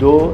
2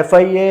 FIA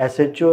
SHO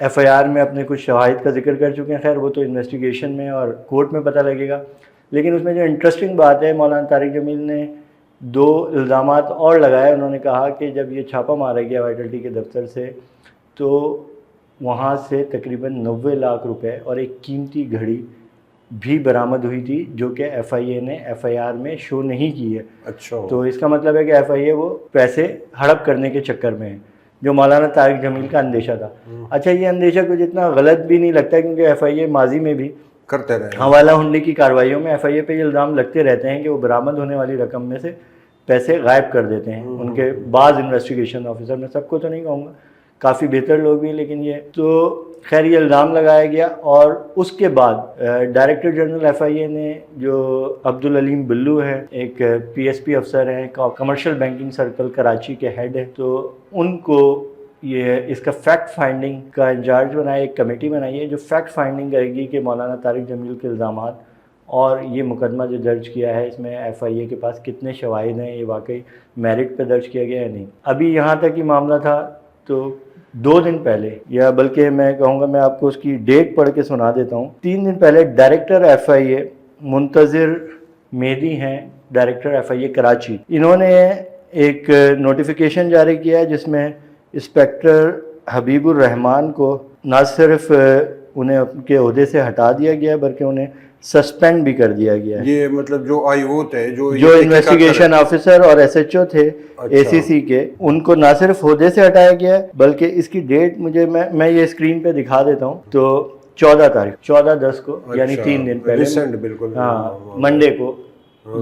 F I R میں اپنے کچھ شواہد کا ذکر کر چکے ہیں. خیر وہ تو انویسٹیگیشن میں اور کورٹ میں پتہ لگے گا. لیکن اس میں جو انٹرسٹنگ بات ہے, مولانا طارق جمیل نے 2 الزامات اور لگائے. انہوں نے کہا کہ جب یہ چھاپہ مارا گیا وائٹلٹی کے دفتر سے تو وہاں سے تقریباً 90 لاکھ روپے اور ایک قیمتی گھڑی بھی برآمد ہوئی تھی جو کہ ایف آئی اے نے ایف آئی آر میں شو نہیں کی ہے. اچھا, تو اس کا مطلب ہے کہ ایف آئی اے وہ پیسے ہڑپ کرنے کے چکر میں ہے, جو مولانا طارق جمیل کا اندیشہ تھا. اچھا, یہ اندیشہ کچھ اتنا غلط بھی نہیں لگتا کیونکہ ایف آئی اے ماضی میں بھی کرتے رہے حوالہ ہنڈی کی کارروائیوں میں ایف آئی اے پہ یہ الزام لگتے رہتے ہیں کہ وہ برآمد ہونے والی رقم میں سے پیسے غائب کر دیتے ہیں. ان کے بعض انویسٹیگیشن آفیسر, میں سب کو تو نہیں کہوں گا, کافی بہتر لوگ بھی, لیکن یہ تو خیر یہ الزام لگایا گیا. اور اس کے بعد ڈائریکٹر جنرل ایف آئی اے نے جو عبدالعلیم بلو ہے, ایک پی ایس پی افسر ہیں, کمرشل بینکنگ سرکل کراچی کے ہیڈ ہے, تو ان کو یہ اس کا فیکٹ فائنڈنگ کا انچارج بنایا. ایک کمیٹی بنائی ہے جو فیکٹ فائنڈنگ کرے گی کہ مولانا طارق جمیل کے الزامات اور یہ مقدمہ جو درج کیا ہے اس میں ایف آئی اے کے پاس کتنے شواہد ہیں, یہ واقعی میرٹ پہ درج کیا گیا ہے نہیں. ابھی یہاں تک یہ معاملہ تھا تو 2 دن پہلے, یا بلکہ میں کہوں گا میں آپ کو اس کی ڈیٹ پڑھ کے سنا دیتا ہوں. 3 دن پہلے ڈائریکٹر ایف آئی اے منتظر مہدی ہیں, ڈائریکٹر ایف آئی اے کراچی, انہوں نے ایک نوٹیفیکیشن جاری کیا جس میں انسپیکٹر حبیب الرحمان کو نہ صرف انہیں ان کے عہدے سے ہٹا دیا گیا بلکہ انہیں سسپینڈ بھی کر دیا گیا ہے. یہ مطلب جو آئی او تھے, جو انویسٹیگیشن آفیسر اور ایس ایچ او تھے اے سی سی کے, ان کو نہ صرف عہدے سے ہٹایا گیا ہے بلکہ اس کی ڈیٹ مجھے میں یہ اسکرین پہ دکھا دیتا ہوں. تو 14/10 کو, یعنی 3 دن پہلے, بالکل ہاں منڈے کو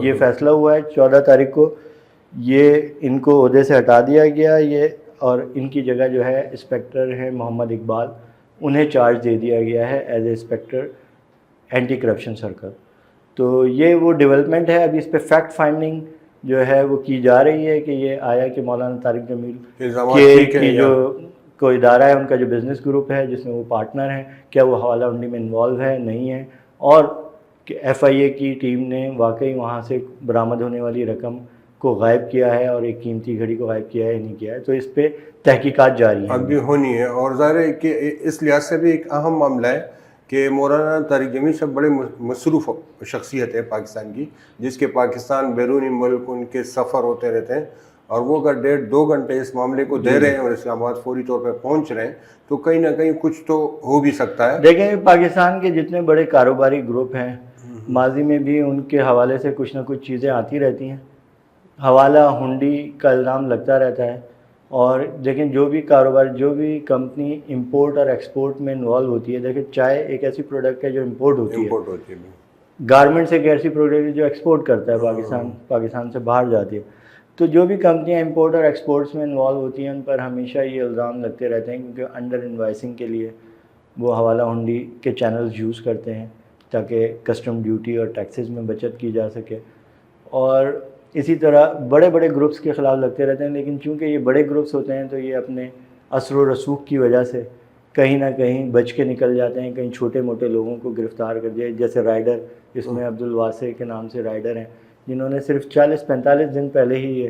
یہ فیصلہ ہوا ہے. 14 تاریخ کو یہ ان کو عہدے سے ہٹا دیا گیا یہ, اور ان کی جگہ جو ہے انسپیکٹر ہیں محمد اقبال, انہیں چارج دے دیا گیا ہے as a inspector anti corruption circle. تو یہ وہ ڈیولپمنٹ ہے. ابھی اس پہ فیکٹ فائنڈنگ جو ہے وہ کی جا رہی ہے کہ یہ آیا کہ مولانا طارق جمیل کی جو کوئی ادارہ ہے, ان کا جو بزنس گروپ ہے جس میں وہ پارٹنر ہیں, کیا وہ حوالہ منڈی میں انوالو ہے, نہیں ہے, اور کہ ایف آئی اے کی ٹیم نے واقعی وہاں سے برآمد ہونے والی رقم کو غائب کیا ہے اور ایک قیمتی گھڑی کو غائب کیا ہے نہیں کیا ہے. تو اس پہ تحقیقات جاری ہیں, اب بھی ہونی ہے. اور ظاہر ہے کہ اس لحاظ سے بھی ایک اہم معاملہ ہے کہ مولانا طارق جمیل صاحب بڑے مصروف شخصیت ہے پاکستان کی, جس کے پاکستان بیرونی ملک ان کے سفر ہوتے رہتے ہیں, اور وہ اگر 1.5-2 گھنٹے اس معاملے کو دے رہے ہیں اور اسلام آباد فوری طور پہ پہنچ رہے ہیں تو کہیں نہ کہیں کچھ تو ہو بھی سکتا ہے. دیکھیں پاکستان کے جتنے بڑے کاروباری گروپ ہیں ماضی میں بھی ان کے حوالے سے کچھ نہ کچھ چیزیں آتی رہتی ہیں, حوالہ ہنڈی کا الزام لگتا رہتا ہے. اور دیکھیں جو بھی کاروبار, جو بھی کمپنی امپورٹ اور ایکسپورٹ میں انوالو ہوتی ہے, دیکھیں چائے ایک ایسی پروڈکٹ ہے جو امپورٹ ہوتی ہے, گارمنٹس ایک ایسی پروڈکٹ ہے جو ایکسپورٹ کرتا ہے پاکستان سے باہر جاتی ہے. تو جو بھی کمپنیاں امپورٹ اور ایکسپورٹس میں انوالو ہوتی ہیں ان پر ہمیشہ یہ الزام لگتے رہتے ہیں کیونکہ انڈر انوائسنگ کے لیے وہ حوالہ ہنڈی کے چینلز یوز کرتے ہیں تاکہ کسٹم ڈیوٹی اور ٹیکسز میں بچت کی جا سکے. اور اسی طرح بڑے بڑے گروپس کے خلاف لگتے رہتے ہیں, لیکن چونکہ یہ بڑے گروپس ہوتے ہیں تو یہ اپنے اثر و رسوخ کی وجہ سے کہیں نہ کہیں بچ کے نکل جاتے ہیں, کہیں چھوٹے موٹے لوگوں کو گرفتار کر دیا. جیسے رائڈر, اس میں عبدالواسع کے نام سے رائڈر ہیں جنہوں نے صرف 40-45 دن پہلے ہی یہ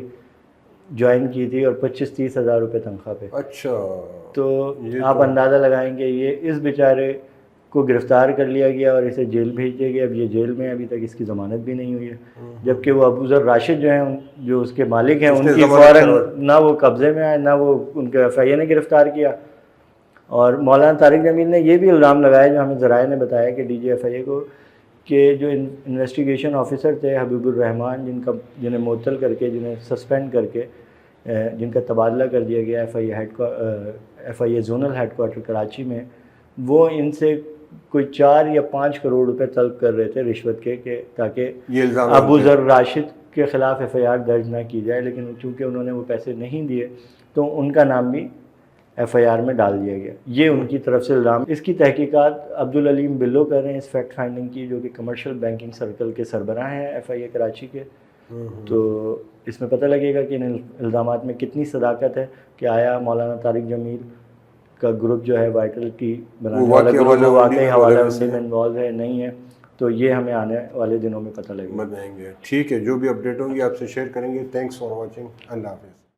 جوائن کی تھی اور 25-30 ہزار روپے تنخواہ پہ. اچھا, تو آپ اندازہ لگائیں گے یہ اس بیچارے کو گرفتار کر لیا گیا اور اسے جیل بھیج دیا گیا. اب یہ جیل میں, ابھی تک اس کی ضمانت بھی نہیں ہوئی ہے, جبکہ وہ ابوذر راشد جو ہیں جو اس کے مالک ہیں ان کی فوراً نہ وہ قبضے میں آئے نہ وہ ان کے ایف آئی اے نے گرفتار کیا. اور مولانا طارق جمیل نے یہ بھی الزام لگایا جو ہمیں ذرائع نے بتایا کہ ڈی جی ایف آئی اے کو, کہ جو انویسٹیگیشن آفیسر تھے حبیب الرحمان, جنہیں معطل کر کے, جنہیں سسپینڈ کر کے, جن کا تبادلہ کر دیا گیا ایف آئی اے زونل ہیڈ کوارٹر کراچی میں, وہ ان سے کوئی 4 یا 5 کروڑ روپے طلب کر رہے تھے رشوت کے, کہ تاکہ ابوذر راشد کے خلاف ایف آئی آر درج نہ کی جائے. لیکن چونکہ انہوں نے وہ پیسے نہیں دیے تو ان کا نام بھی ایف آئی آر میں ڈال دیا گیا. یہ ان کی طرف سے الزام. اس کی تحقیقات عبدالعلیم بلو کر رہے ہیں اس فیکٹ فائنڈنگ کی, جو کہ کمرشل بینکنگ سرکل کے سربراہ ہیں ایف آئی اے کراچی کے. تو اس میں پتہ لگے گا کہ ان الزامات میں کتنی صداقت ہے, کہ آیا مولانا طارق جمیل کا گروپ جو ہے وائٹلٹی بنانے والا گروپ وہ واقعی حوالہ منڈی میں انوالو ہے نہیں ہے. تو یہ ہمیں آنے والے دنوں میں پتہ لگے گا. ٹھیک ہے, جو بھی اپڈیٹ ہوں گی آپ سے شیئر کریں گے. Thanks for watching. اللہ حافظ.